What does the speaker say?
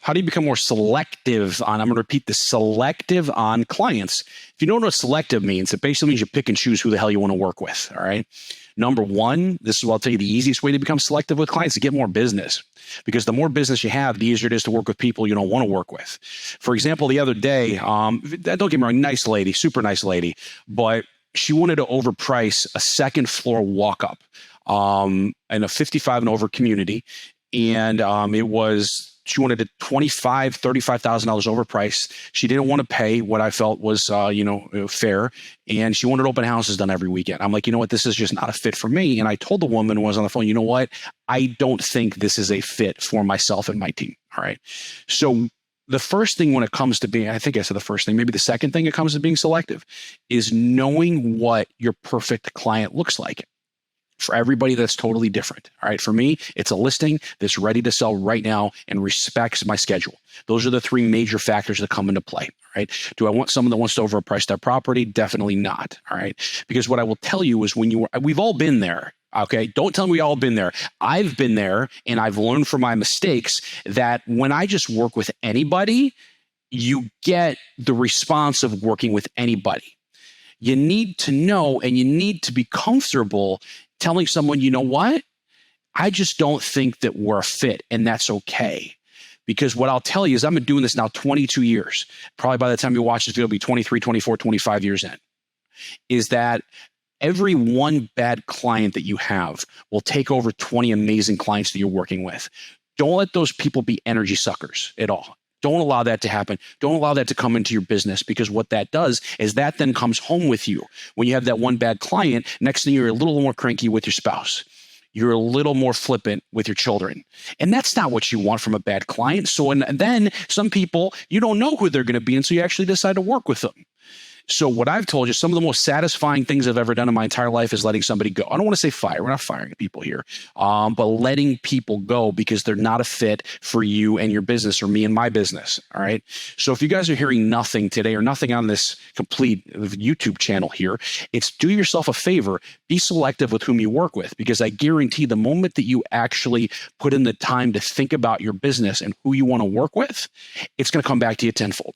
How do you become more selective on, I'm going to repeat this, selective on clients? If you don't know what selective means, it basically means you pick and choose who the hell you want to work with, all right? Number one, this is what I'll tell you, the easiest way to become selective with clients is to get more business. Because the more business you have, the easier it is to work with people you don't want to work with. For example, the other day, don't get me wrong, nice lady, super nice lady, but she wanted to overprice a second floor walk-up in a 55 and over community. And she wanted it $35,000 overpriced. She didn't want to pay what I felt was, fair. And she wanted open houses done every weekend. I'm like, you know what? This is just not a fit for me. And I told the woman who was on the phone, you know what? I don't think this is a fit for myself and my team. All right. So the first thing when it comes to being, I think I said the first thing, maybe the second thing it comes to being selective is knowing what your perfect client looks like. For everybody, that's totally different. All right. For me, it's a listing that's ready to sell right now and respects my schedule. Those are the three major factors that come into play. All right. Do I want someone that wants to overprice their property? Definitely not. All right. Because what I will tell you is we've all been there. Okay. Don't tell me we all been there. I've been there and I've learned from my mistakes that when I just work with anybody, you get the response of working with anybody. You need to know and you need to be comfortable telling someone, you know what? I just don't think that we're a fit, and that's okay. Because what I'll tell you is I've been doing this now 22 years. Probably by the time you watch this video, it'll be 23, 24, 25 years in. Is that every one bad client that you have will take over 20 amazing clients that you're working with. Don't let those people be energy suckers at all. Don't allow that to happen. Don't allow that to come into your business, because what that does is that then comes home with you. When you have that one bad client, next thing you're a little more cranky with your spouse. You're a little more flippant with your children. And that's not what you want from a bad client. So and then some people, you don't know who they're going to be, and so you actually decide to work with them. So what I've told you, some of the most satisfying things I've ever done in my entire life is letting somebody go. I don't want to say fire. We're not firing people here, but letting people go because they're not a fit for you and your business or me and my business. All right. So if you guys are hearing nothing today or nothing on this complete YouTube channel here, it's do yourself a favor. Be selective with whom you work with, because I guarantee the moment that you actually put in the time to think about your business and who you want to work with, it's going to come back to you tenfold.